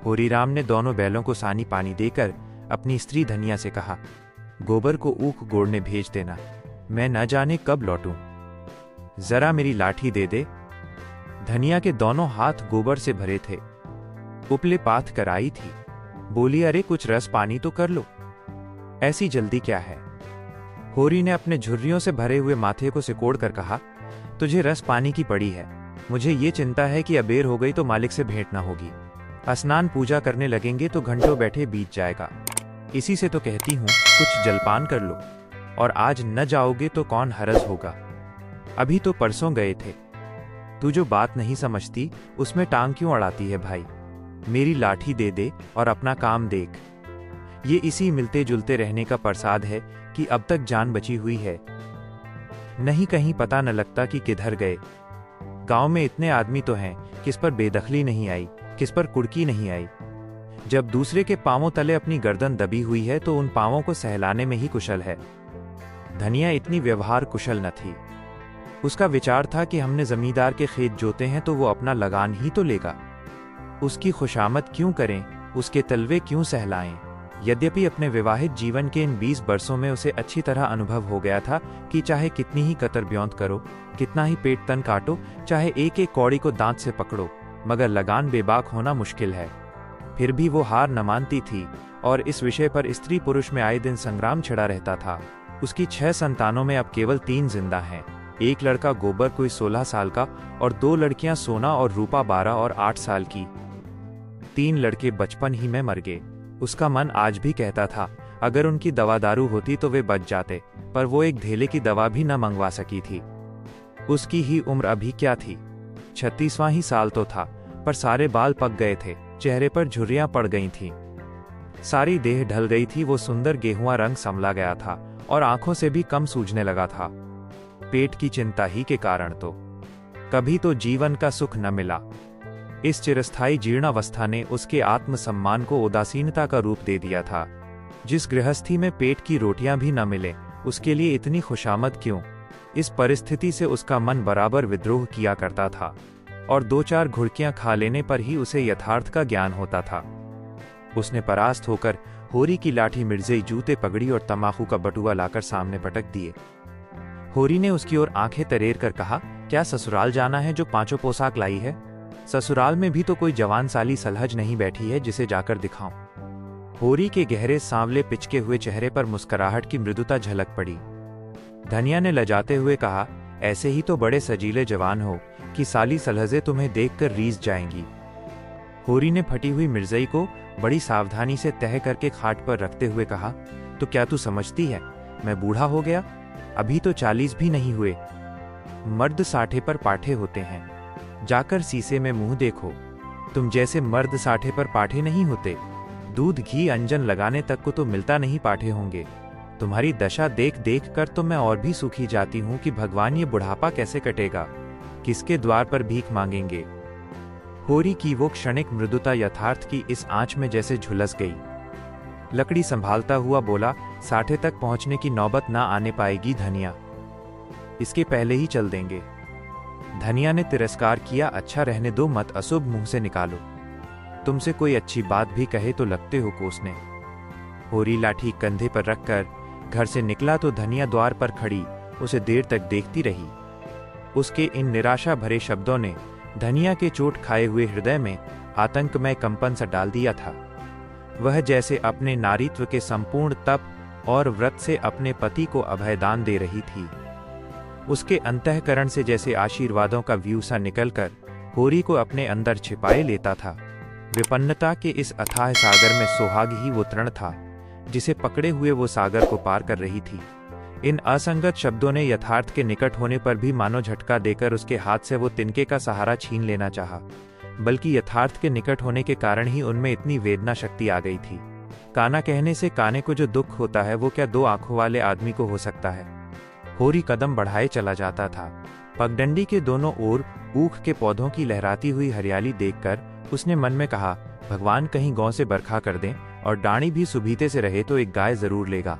होरीराम ने दोनों बैलों को सानी पानी देकर अपनी स्त्री धनिया से कहा, गोबर को ऊख गोड़ने भेज देना, मैं न जाने कब लौटूं। जरा मेरी लाठी दे दे। धनिया के दोनों हाथ गोबर से भरे थे। उपले पाथ कर आई थी। बोली, अरे कुछ रस पानी तो कर लो, ऐसी जल्दी क्या है। होरी ने अपने झुर्रियों से भरे हुए माथे को सिकोड़ कर कहा, तुझे रस पानी की पड़ी है, मुझे ये चिंता है कि अबेर हो गई तो मालिक से भेंट ना होगी। स्नान पूजा करने लगेंगे तो घंटों बैठे बीत जाएगा। इसी से तो कहती हूं कुछ जलपान कर लो, और आज न जाओगे तो कौन हरज होगा। अभी तो परसों गए थे। तू जो बात नहीं समझती उसमें टांग क्यों अड़ाती है भाई। मेरी लाठी दे दे और अपना काम देख। ये इसी मिलते जुलते रहने का प्रसाद है कि अब तक जान बची हुई है, नहीं कहीं पता न लगता कि किधर गए। गांव में इतने आदमी तो हैं, किस पर बेदखली नहीं आई, किस पर कुड़की नहीं आई। जब दूसरे के पांवों तले अपनी गर्दन दबी हुई है तो उन पांवों को सहलाने में ही कुशल है। धनिया इतनी व्यवहार कुशल न थी। उसका विचार था कि हमने जमींदार के खेत जोते हैं तो वो अपना लगान ही तो लेगा। उसकी खुशामद क्यों करें, उसके तलवे क्यों सहलाएं। यद्यपि अपने विवाहित जीवन के इन 20 वर्षों में उसे अच्छी तरह अनुभव हो गया था कि चाहे कितनी ही कतर ब्योंत करो, कितना ही पेट तन काटो, चाहे एक एक कौड़ी को दांत से पकड़ो, मगर लगान बेबाक होना मुश्किल है। फिर भी वो हार न मानती थी और इस विषय पर स्त्री पुरुष में आए दिन संग्राम छिड़ा रहता था। उसकी 6 संतानों में अब केवल 3 जिंदा हैं। एक लड़का गोबर कोई 16 साल का और 2 लड़कियां सोना और रूपा 12 और 8 साल की। 3 लड़के बचपन ही में मर गए। उसका मन आज भी कहता था अगर उनकी दवा दारू होती तो वे बच जाते, पर वो एक धेले की दवा भी न मंगवा सकी थी। उसकी ही उम्र अभी क्या थी, 36वां ही साल तो था, पर सारे बाल पक गए थे, चेहरे पर झुर्रियां पड़ गई थीं। सारी देह ढल गई थी। वो सुंदर गेहुआ रंग संभला गया था और आंखों से भी कम सूझने लगा था। पेट की चिंता ही के कारण तो कभी तो जीवन का सुख न मिला। इस चिरस्थायी जीर्णावस्था ने उसके आत्मसम्मान को उदासीनता का रूप दे दिया था। जिस गृहस्थी में पेट की रोटियां भी न मिले, उसके लिए इतनी खुशामद क्यों। इस परिस्थिति से उसका मन बराबर विद्रोह किया करता था और 2-4 घुड़कियां खा लेने पर ही उसे यथार्थ का ज्ञान होता था। उसने परास्त होकर होरी की लाठी, मिर्जई, जूते, पगड़ी और तमाकू का बटुआ लाकर सामने पटक दिए। होरी ने उसकी ओर आंखें तरेर कर कहा, क्या ससुराल जाना है जो 5 पोशाक लाई है। ससुराल में भी तो कोई जवान साली सलहज नहीं बैठी है जिसे जाकर दिखाऊं। होरी के गहरे सांवले पिचके हुए चेहरे पर मुस्कुराहट की मृदुता झलक पड़ी। धनिया ने लजाते हुए कहा, ऐसे ही तो बड़े सजीले जवान हो कि साली सलहजे तुम्हें देखकर रीझ जाएंगी। होरी ने फटी हुई मिर्जई को बड़ी सावधानी से तह करके खाट पर रखते हुए कहा, तो क्या तू समझती है मैं बूढ़ा हो गया। अभी तो 40 भी नहीं हुए। मर्द 60 पर पाठे होते हैं। जाकर शीशे में मुंह देखो। तुम जैसे मर्द 60 पर पाठे नहीं होते। दूध, घी, अंजन लगाने तक को तो मिलता नहीं पाठे होंगे। तुम्हारी दशा देख देख कर तो मैं और भी सूखी जाती हूं कि भगवान ये बुढ़ापा कैसे कटेगा, किसके द्वार पर भीख मांगेंगे। होरी की वो क्षणिक मृदुता यथार्थ की इस आंच में जैसे झुलस गई। लकड़ी संभालता हुआ बोला, 60 तक पहुंचने की नौबत ना आने पाएगी धनिया, इसके पहले ही चल देंगे। धनिया ने तिरस्कार किया, अच्छा रहने दो, मत अशुभ मुंह से निकालो। तुमसे कोई अच्छी बात भी कहे तो लगते हो कोसने। होरी लाठी कंधे पर रखकर घर से निकला तो धनिया द्वार पर खड़ी उसे देर तक देखती रही। उसके इन निराशा भरे शब्दों ने धनिया के चोट खाए हुए हृदय में आतंकमय कंपन सा डाल दिया था। वह जैसे अपने नारीत्व के संपूर्ण तप और व्रत से अपने पति को अभयदान दे रही थी। उसके अंतःकरण से जैसे आशीर्वादों का व्यू सा निकलकर होरी को अपने अंदर छिपाए लेता था। विपन्नता के इस अथाह सागर में सुहाग ही वो तृण था जिसे पकड़े हुए वो सागर को पार कर रही थी। इन असंगत शब्दों ने यथार्थ के निकट होने पर भी मानो झटका देकर उसके हाथ से वो तिनके का सहारा छीन लेना चाहा, बल्कि यथार्थ के निकट होने के कारण ही उनमें इतनी वेदना शक्ति आ गई थी। काना कहने से काने को जो दुख होता है वो क्या 2 आंखों वाले आदमी को हो सकता है। होरी कदम बढ़ाए चला जाता था। पगडंडी के दोनों ओर ऊख के पौधों की लहराती हुई हरियाली देखकर उसने मन में कहा, भगवान कहीं गांव से बरखा कर दें और डाणी भी सुभीते से रहे तो एक गाय जरूर लेगा।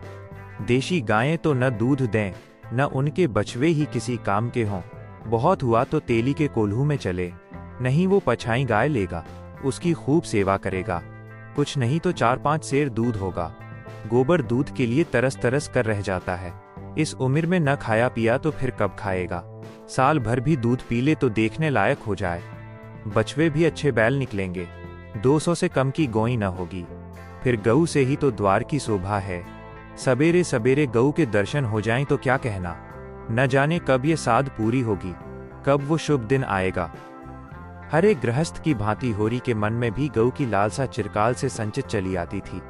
देशी गायें तो न दूध दें, न उनके बछवे ही किसी काम के हों। बहुत हुआ तो तेली के कोल्हू में चले, नहीं वो पछाई गाय लेगा। उसकी खूब सेवा करेगा। कुछ नहीं तो 4-5 सेर दूध होगा। गोबर दूध के लिए तरस तरस कर रह जाता है। इस उम्र में न खाया पिया तो फिर कब खाएगा। साल भर भी दूध पी ले तो देखने लायक हो जाए। बछवे भी अच्छे बैल निकलेंगे। 200 से कम की गोई न होगी। फिर गऊ से ही तो द्वार की शोभा है। सवेरे सवेरे गऊ के दर्शन हो जाएं तो क्या कहना। न जाने कब ये साध पूरी होगी, कब वो शुभ दिन आएगा। हर एक गृहस्थ की भांति होरी के मन में भी गऊ की लालसा चिरकाल से संचित चली आती थी।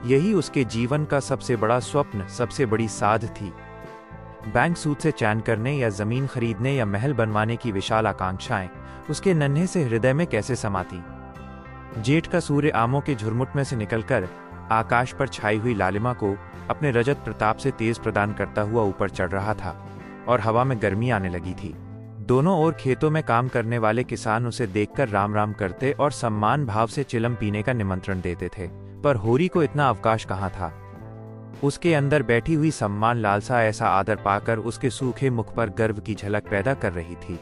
यही उसके जीवन का सबसे बड़ा स्वप्न, सबसे बड़ी साध थी। बैंक सूद से चैन करने या जमीन खरीदने या महल बनवाने की विशाल आकांक्षाएं उसके नन्हे से हृदय में कैसे समाती। जेठ का सूर्य आमों के झुरमुट में से निकलकर आकाश पर छाई हुई लालिमा को अपने रजत प्रताप से तेज प्रदान करता हुआ ऊपर चढ़ रहा था और हवा में गर्मी आने लगी थी। दोनों ओर खेतों में काम करने वाले किसान उसे देखकर राम राम करते और सम्मान भाव से चिलम पीने का निमंत्रण देते थे, पर होरी को इतना अवकाश कहाँ था। उसके अंदर बैठी हुई सम्मान लालसा ऐसा आदर पाकर उसके सूखे मुख पर गर्व की झलक पैदा कर रही थी।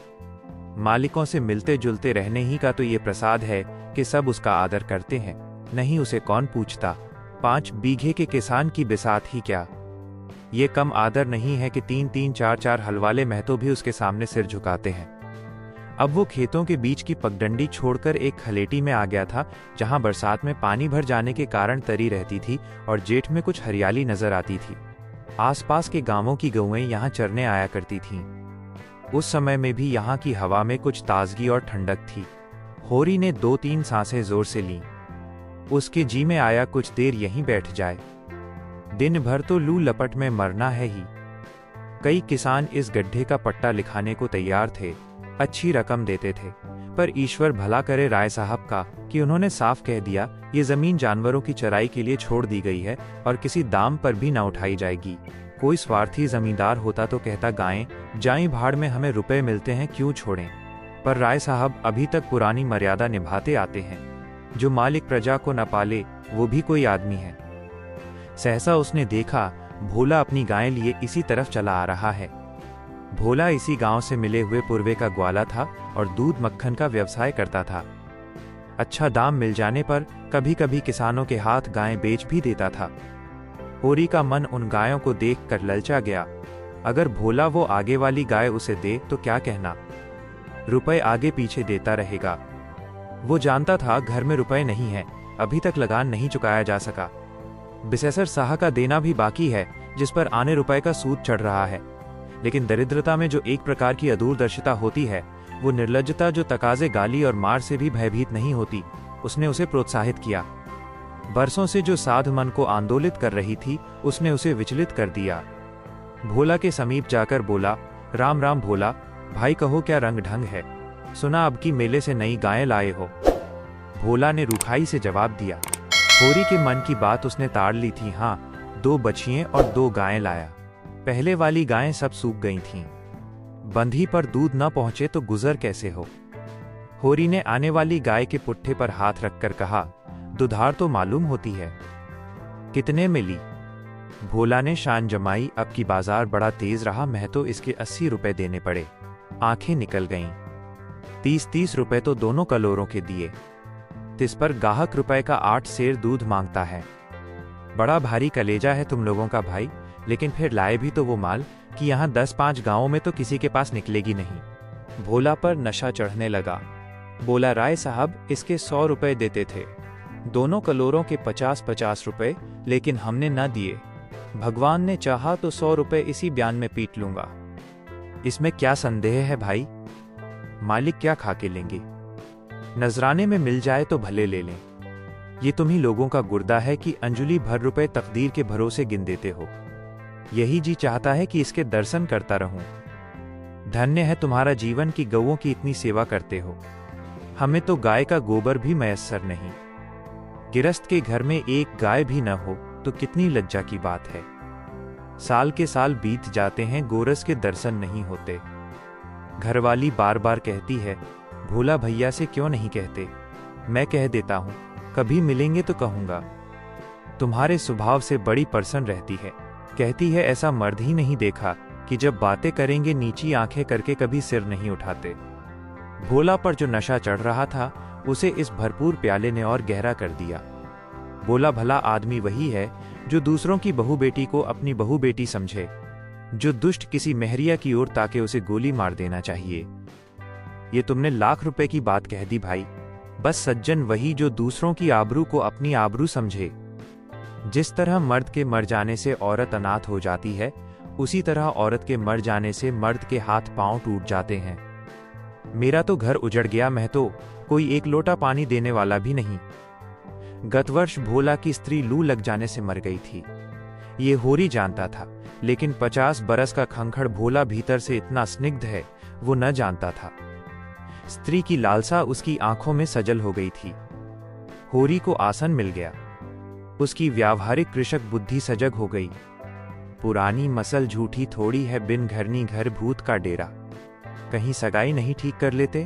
मालिकों से मिलते जुलते रहने ही का तो ये प्रसाद है कि सब उसका आदर करते हैं, नहीं उसे कौन पूछता। 5 बीघे के किसान की बिसात ही क्या। ये कम आदर नहीं है कि 3-3, 4-4 हलवाले महतो भी उसके सामने सिर झुकाते हैं। अब वो खेतों के बीच की पगडंडी छोड़कर एक खलेटी में आ गया था, जहां बरसात में पानी भर जाने के कारण तरी रहती थी और जेठ में कुछ हरियाली नजर आती थी। आसपास के गांवों की गौएं यहां चरने आया करती थीं। उस समय में भी यहाँ की हवा में कुछ ताजगी और ठंडक थी। होरी ने 2-3 सांसें जोर से लीं। उसके जी में आया कुछ देर यहीं बैठ जाए। दिन भर तो लू लपट में मरना है ही। कई किसान इस गड्ढे का पट्टा लिखाने को तैयार थे, अच्छी रकम देते थे, पर ईश्वर भला करे राय साहब का कि उन्होंने साफ कह दिया ये जमीन जानवरों की चराई के लिए छोड़ दी गई है और किसी दाम पर भी न उठाई जाएगी। कोई स्वार्थी जमींदार होता तो कहता गायें जाई भाड़ में, हमें रुपए मिलते हैं क्यों छोड़ें। पर राय साहब अभी तक पुरानी मर्यादा निभाते आते हैं। जो मालिक प्रजा को न पाले वो भी कोई आदमी है। सहसा उसने देखा भोला अपनी गाय लिए इसी तरफ चला आ रहा है। भोला इसी गांव से मिले हुए पूर्वे का ग्वाला था और दूध मक्खन का व्यवसाय करता था। अच्छा दाम मिल जाने पर कभी कभी किसानों के हाथ गायें बेच भी देता था। होरी का मन उन गायों को देखकर ललचा गया। अगर भोला वो आगे वाली गाय उसे दे तो क्या कहना, रुपए आगे पीछे देता रहेगा। वो जानता था घर में रुपए नहीं है, अभी तक लगान नहीं चुकाया जा सका। बिसेसर साह का देना भी बाकी है, जिस पर आने रुपए का सूद चढ़ रहा है। लेकिन दरिद्रता में जो एक प्रकार की अदूरदर्शिता होती है, वो निर्लज्जता जो तकाजे गाली और मार से भी भयभीत नहीं होती, उसने उसे प्रोत्साहित किया। बरसों से जो साध मन को आंदोलित कर रही थी, उसने उसे विचलित कर दिया। भोला के समीप जाकर बोला, राम राम भोला भाई, कहो क्या रंग ढंग है। सुना अब की मेले से नई गायें लाए हो। भोला ने रूखाई से जवाब दिया। होरी के मन की बात उसने ताड़ ली थी। हाँ, 2 बछियां और 2 गायें लाया। पहले वाली गायें सब सूख गई थीं। बंधी पर दूध न पहुंचे तो गुजर कैसे हो। होरी ने आने वाली गाय के पुट्ठे पर हाथ रखकर कहा, दुधार तो मालूम होती है, कितने में ली। भोला ने शान जमाई, अब की बाजार बड़ा तेज रहा, मैं तो इसके 80 रुपए देने पड़े। आंखें निकल गईं। 30-30 रुपए तो दोनों कलोरों के दिए। तिस पर गाहक रुपए का 8 सेर दूध मांगता है। बड़ा भारी कलेजा है तुम लोगों का भाई, लेकिन फिर लाए भी तो वो माल कि यहाँ 10-5 गांवों में तो किसी के पास निकलेगी नहीं। भोला पर नशा चढ़ने लगा। बोला, राय साहब इसके 100 रुपए देते थे, दोनों कलोरों के 50-50 रुपए, लेकिन हमने न दिए। भगवान ने चाहा तो 100 रुपए इसी बयान में पीट लूंगा। इसमें क्या संदेह है भाई, मालिक क्या खा के लेंगे। नजराने में मिल जाए तो भले ले लें। ये तुम्ही लोगों का गुर्दा है कि अंजुली भर रुपए तकदीर के भरोसे गिन देते हो। यही जी चाहता है कि इसके दर्शन करता रहूं। धन्य है तुम्हारा जीवन की गौओं की इतनी सेवा करते हो। हमें तो गाय का गोबर भी मयस्सर नहीं। गिरस्त के घर में एक गाय भी न हो तो कितनी लज्जा की बात है। साल के साल बीत जाते हैं, गोरस के दर्शन नहीं होते। घरवाली बार बार कहती है, भोला भैया से क्यों नहीं कहते। मैं कह देता हूं, कभी मिलेंगे तो कहूंगा। तुम्हारे स्वभाव से बड़ी प्रसन्न रहती है। कहती है ऐसा मर्द ही नहीं देखा कि जब बातें करेंगे नीची आंखें करके कभी सिर नहीं उठाते। भोला पर जो नशा चढ़ रहा था उसे इस भरपूर प्याले ने और गहरा कर दिया। बोला, भला आदमी वही है जो दूसरों की बहू बेटी को अपनी बहू बेटी समझे, जो दुष्ट किसी मेहरिया की ओर ताके उसे गोली मार देना चाहिए। ये तुमने लाख रुपए की बात कह दी भाई। बस सज्जन वही जो दूसरों की आबरू को अपनी आबरू समझे। जिस तरह मर्द के मर जाने से औरत अनाथ हो जाती है, उसी तरह औरत के मर जाने से मर्द के हाथ पांव टूट जाते हैं। मेरा तो घर उजड़ गया, मैं तो कोई एक लोटा पानी देने वाला भी नहीं। गत वर्ष भोला की स्त्री लू लग जाने से मर गई थी, ये होरी जानता था, लेकिन 50 बरस का खंखड़ भोला भीतर से इतना स्निग्ध है, वो न जानता था। स्त्री की लालसा उसकी आंखों में सजल हो गई थी। होरी को आसन मिल गया, उसकी व्यावहारिक कृषक बुद्धि सजग हो गई। पुरानी मसल झूठी थोड़ी है, बिन घरनी घर भूत का डेरा। कहीं सगाई नहीं ठीक कर लेते?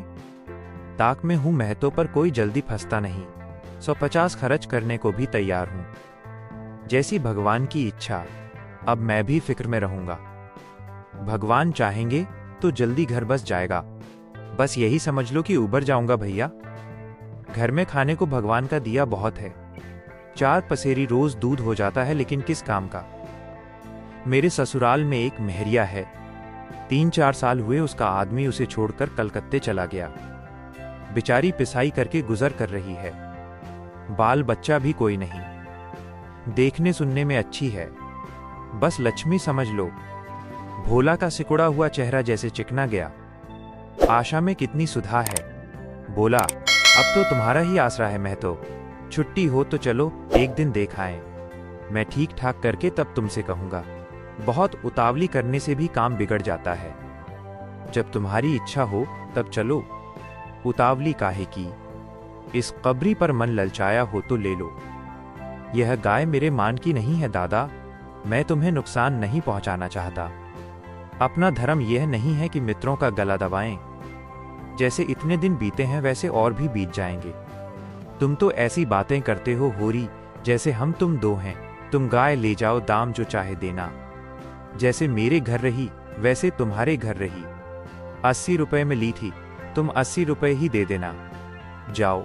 ताक में हूं महतो, पर कोई जल्दी फंसता नहीं। 150 खर्च करने को भी तैयार हूं। जैसी भगवान की इच्छा, अब मैं भी फिक्र में रहूंगा। भगवान चाहेंगे तो जल्दी घर बस जाएगा। बस यही समझ लो कि उबर जाऊंगा भैया। घर में खाने को भगवान का दिया बहुत है। 4 पसेरी रोज दूध हो जाता है, लेकिन किस काम का। मेरे ससुराल में एक मेहरिया है, 3-4 साल हुए उसका आदमी उसे छोड़कर कलकत्ते चला गया। बेचारी पिसाई करके गुजर कर रही है। बाल बच्चा भी कोई नहीं। देखने सुनने में अच्छी है, बस लक्ष्मी समझ लो। भोला का सिकुड़ा हुआ चेहरा जैसे चिकना गया। आशा में कितनी सुधा है। बोला, अब तो तुम्हारा ही आसरा है महतो। छुट्टी हो तो चलो, एक दिन देख आएं। मैं ठीक ठाक करके तब तुमसे कहूंगा। बहुत उतावली करने से भी काम बिगड़ जाता है। जब तुम्हारी इच्छा हो तब चलो, उतावली काहे की। इस कब्री पर मन ललचाया हो तो ले लो। यह गाय मेरे मान की नहीं है दादा, मैं तुम्हें नुकसान नहीं पहुंचाना चाहता। अपना धर्म यह नहीं है कि मित्रों का गला दबाएं। जैसे इतने दिन बीते हैं वैसे और भी बीत जाएंगे। तुम तो ऐसी बातें करते हो होरी, जैसे हम तुम दो हैं। तुम गाय ले जाओ, दाम जो चाहे देना। जैसे मेरे घर रही वैसे तुम्हारे घर रही। 80 रुपए में ली थी, तुम 80 रुपए ही दे देना। जाओ।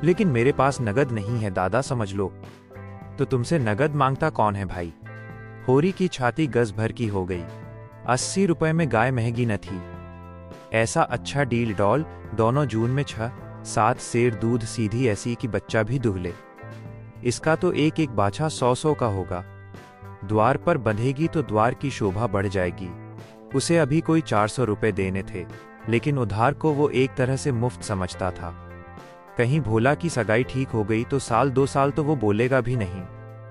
लेकिन मेरे पास नगद नहीं है दादा, समझ लो। तो तुमसे नगद मांगता कौन है भाई। होरी की छाती गज भर की हो गई। 80 रुपए में गाय महंगी न थी। ऐसा अच्छा डील डॉल, दोनों जून में 6-7 सेर दूध सीधी ऐसी कि बच्चा भी दुहले। इसका तो एक एक बाछा 100-100 का होगा। द्वार पर बंधेगी तो द्वार की शोभा बढ़ जाएगी। उसे अभी कोई 400 रुपए देने थे, लेकिन उधार को वो एक तरह से मुफ्त समझता था। कहीं भोला की सगाई ठीक हो गई तो 1-2 साल तो वो बोलेगा भी नहीं।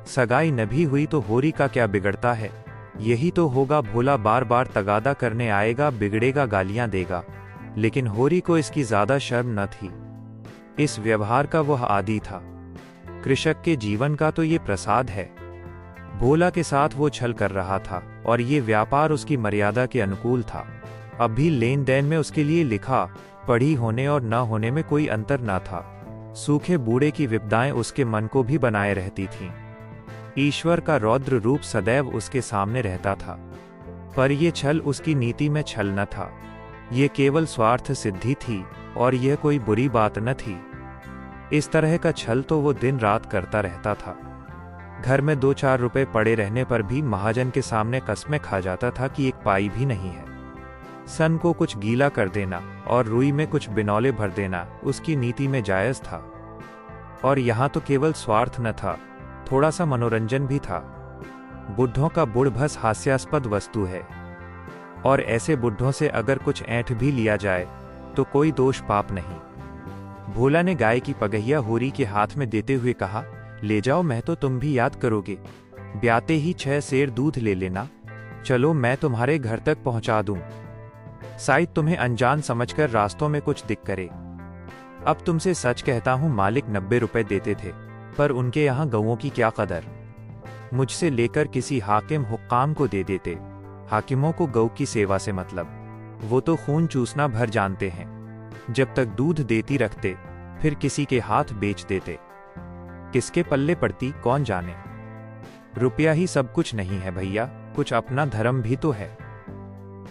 सगाई न भी हुई तो होरी का क्या बिगड़ता है। यही तो होगा, भोला बार बार तगादा करने आएगा, बिगड़ेगा, गालियां देगा। लेकिन होरी को इसकी ज्यादा शर्म न थी। इस व्यवहार का वह आदी था। कृषक के जीवन का तो ये प्रसाद है। भोला के साथ वो छल कर रहा था और ये व्यापार उसकी मर्यादा के अनुकूल था। अब भी लेन देन में उसके लिए लिखा पढ़ी होने और न होने में कोई अंतर न था। सूखे बूढ़े की विपदाएं उसके मन को भी बनाए रहती थीं। ईश्वर का रौद्र रूप सदैव उसके सामने रहता था। पर यह छल उसकी नीति में छल न था, ये केवल स्वार्थ सिद्धि थी और यह कोई बुरी बात न थी। इस तरह का छल तो वो दिन रात करता रहता था। घर में 2-4 रुपए पड़े रहने पर भी महाजन के सामने कस्में खा जाता था कि एक पाई भी नहीं है। सन को कुछ गीला कर देना और रुई में कुछ बिनौले भर देना उसकी नीति में जायज था। और यहाँ तो केवल स्वार्थ न था, थोड़ा सा मनोरंजन भी था। बुढ़ों का बुढ़भस हास्यास्पद वस्तु है, और ऐसे बुढ़ों से अगर कुछ ऐंठ भी लिया जाए तो कोई दोष पाप नहीं। भोला ने गाय की पगहिया होरी के हाथ में देते हुए कहा, ले जाओ, मैं तो तुम भी याद करोगे। ब्याते ही 6 सेर दूध ले लेना। चलो, मैं तुम्हारे घर तक पहुंचा दूं। शायद तुम्हें अनजान समझकर रास्तों में कुछ दिक करे। अब तुमसे सच कहता हूं, मालिक 90 रुपए देते थे, पर उनके यहां गऊओं की क्या कदर। मुझसे लेकर किसी हाकिम हुक्काम को दे देते। हाकिमों को गऊ की सेवा से मतलब, वो तो खून चूसना भर जानते हैं। जब तक दूध देती रखते, फिर किसी के हाथ बेच देते। किसके पल्ले पड़ती कौन जाने। रुपया ही सब कुछ नहीं है भैया, कुछ अपना धर्म भी तो है।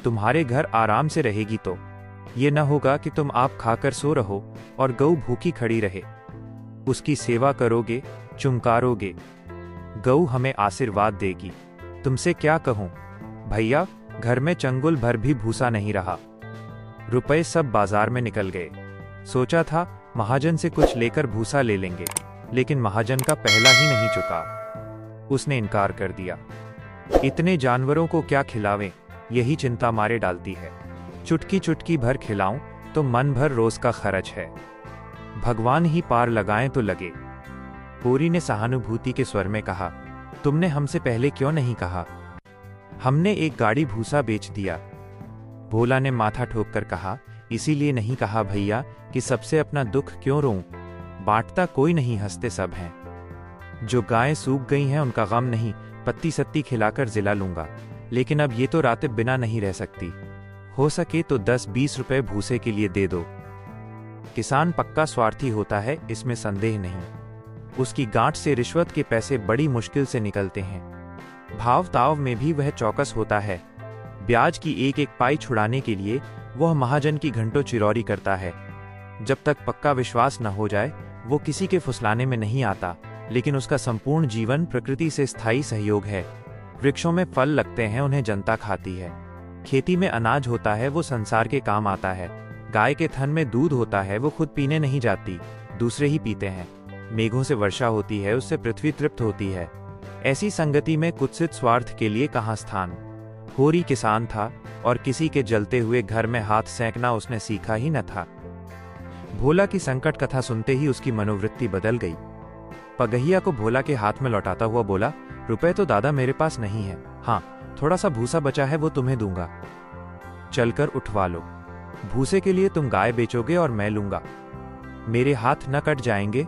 तुम्हारे घर आराम से रहेगी तो ये न होगा कि तुम आप खाकर सो रहो और गऊ भूखी खड़ी रहे। उसकी सेवा करोगे, चुमकारोगे, गऊ हमें आशीर्वाद देगी। तुमसे क्या कहूं भैया, घर में चंगुल भर भी भूसा नहीं रहा। रुपए सब बाजार में निकल गए। सोचा था महाजन से कुछ लेकर भूसा ले लेंगे, लेकिन महाजन का पहला ही नहीं चुका। उसने इनकार कर दिया। इतने जानवरों को क्या खिलावें, यही चिंता मारे डालती है। चुटकी चुटकी भर खिलाऊं तो मन भर रोज का खर्च है। भगवान ही पार लगाएं तो लगे। होरी ने सहानुभूति के स्वर में कहा, तुमने हमसे पहले क्यों नहीं कहा? हमने एक गाड़ी भूसा बेच दिया। भोला ने माथा ठोक कर कहा, इसीलिए नहीं कहा भैया कि सबसे अपना दुख क्यों रोऊं। बांटता कोई नहीं, हंसते सब हैं। जो गायें सूख गई हैं उनका गम नहीं, पत्ती सत्ती खिलाकर जिला लूंगा। लेकिन अब ये तो रातें बिना नहीं रह सकती। हो सके तो 10-20 रुपए भूसे के लिए दे दो। किसान पक्का स्वार्थी होता है, इसमें संदेह नहीं। उसकी गांठ से रिश्वत के पैसे बड़ी मुश्किल से निकलते हैं। भाव ताव में भी वह चौकस होता है। ब्याज की एक एक पाई छुड़ाने के लिए वह महाजन की घंटों चिरौरी करता है। जब तक पक्का विश्वास न हो जाए वो किसी के फुसलाने में नहीं आता। लेकिन उसका संपूर्ण जीवन प्रकृति से स्थायी सहयोग है। वृक्षों में फल लगते हैं, उन्हें जनता खाती है। खेती में अनाज होता है, वो संसार के काम आता है। गाय के थन में दूध होता है, वो खुद पीने नहीं जाती, दूसरे ही पीते हैं। मेघों से वर्षा होती है, उससे पृथ्वी तृप्त होती है। ऐसी संगति में कुत्सित स्वार्थ के लिए कहाँ स्थान। होरी किसान था और किसी के जलते हुए घर में हाथ सेंकना उसने सीखा ही न था। भोला की संकट कथा सुनते ही उसकी मनोवृत्ति बदल गई। पगहिया को भोला के हाथ में लौटाता हुआ बोला, रुपए तो दादा मेरे पास नहीं है। हाँ, थोड़ा सा भूसा बचा है, वो तुम्हें दूंगा। चलकर उठवा लो। भूसे के लिए तुम गाय बेचोगे और मैं लूंगा। मेरे हाथ न कट जाएंगे?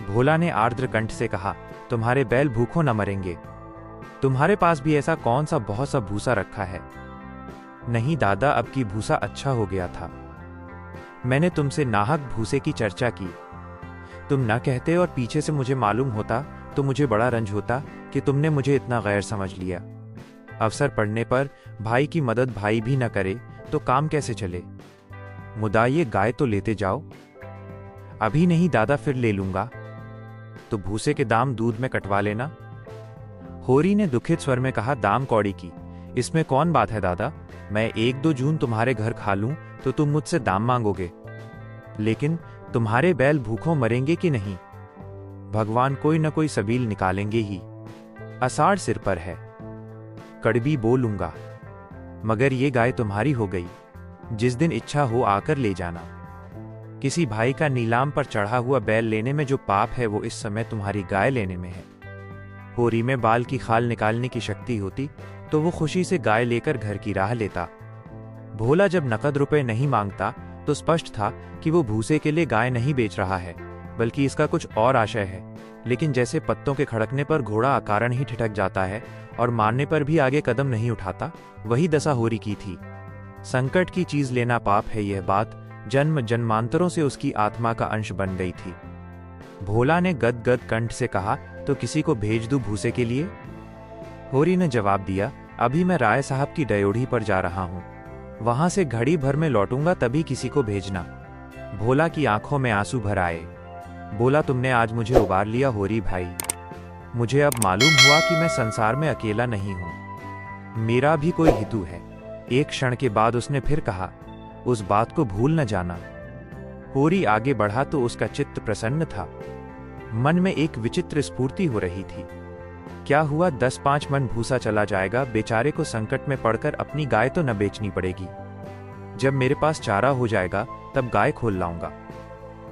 भोला ने आर्द्र कंठ से कहा, तुम्हारे बैल भूखों न मरेंगे। तुम्हारे पास भी ऐसा कौन सा बहुत सा भूसा रखा है? नहीं दादा, अब की भूसा अच्छा हो गया था। मैंने तुमसे नाहक भूसे की चर्चा की। तुम न कहते और पीछे से मुझे मालूम होता तो मुझे बड़ा रंज होता कि तुमने मुझे इतना गैर समझ लिया। अवसर पड़ने पर भाई की मदद भाई भी न करे तो काम कैसे चले? मुदा ये गाय तो लेते जाओ। अभी नहीं दादा, फिर ले लूंगा। तो भूसे के दाम दूध में कटवा लेना। होरी ने दुखित स्वर में कहा, दाम कौड़ी की, इसमें कौन बात है दादा। मैं 1-2 जून तुम्हारे घर खा लूं तो तुम मुझसे दाम मांगोगे। लेकिन तुम्हारे बैल भूखों मरेंगे कि नहीं? भगवान कोई न कोई सबील निकालेंगे ही। आषाढ़ सिर पर है, कड़वी बोलूंगा। मगर ये गाय तुम्हारी हो गई। जिस दिन इच्छा हो आकर ले जाना। किसी भाई का नीलाम पर चढ़ा हुआ बैल लेने में जो पाप है वो इस समय तुम्हारी गाय लेने में है। होरी में बाल की खाल निकालने की शक्ति होती तो वो खुशी से गाय लेकर घर की राह लेता। भोला जब नकद रुपए नहीं मांगता तो स्पष्ट था कि वो भूसे के लिए गाय नहीं बेच रहा है, बल्कि इसका कुछ और आशय है। लेकिन जैसे पत्तों के खड़कने पर घोड़ा अकारण ही ठिठक जाता है और मारने पर भी आगे कदम नहीं उठाता, वही दशा होरी की थी। संकट की चीज लेना पाप है, यह बात जन्म जन्मांतरों से उसकी आत्मा का अंश बन गई थी। भोला ने गदगद कंठ से कहा, तो किसी को भेज दूं भूसे के लिए? होरी ने जवाब दिया, अभी मैं राय साहब की डयोढ़ी पर जा रहा हूं। वहां से घड़ी भर में लौटूंगा, तभी किसी को भेजना। भोला की आंखों में आंसू भर आए। बोला, तुमने आज मुझे उबार लिया होरी भाई। मुझे अब मालूम हुआ कि मैं संसार में अकेला नहीं हूं, मेरा भी कोई हितू है। एक क्षण के बाद उसने फिर कहा, उस बात को भूल न जाना। होरी आगे बढ़ा तो उसका चित्त प्रसन्न था। मन में एक विचित्र स्फूर्ति हो रही थी। क्या हुआ, 10-5 मन भूसा चला जाएगा, बेचारे को संकट में पड़कर अपनी गाय तो न बेचनी पड़ेगी। जब मेरे पास चारा हो जाएगा तब गाय खोल लाऊंगा।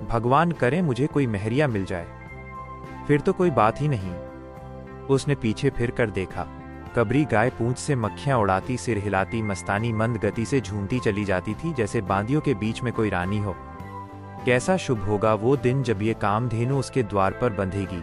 भगवान करे मुझे कोई मेहरिया मिल जाए, फिर तो कोई बात ही नहीं। उसने पीछे फिर कर देखा। कबरी गाय पूंछ से मक्खियां उड़ाती, सिर हिलाती, मस्तानी मंद गति से झूमती चली जाती थी, जैसे बांदियों के बीच में कोई रानी हो। कैसा शुभ होगा वो दिन जब ये कामधेनु उसके द्वार पर बंधेगी।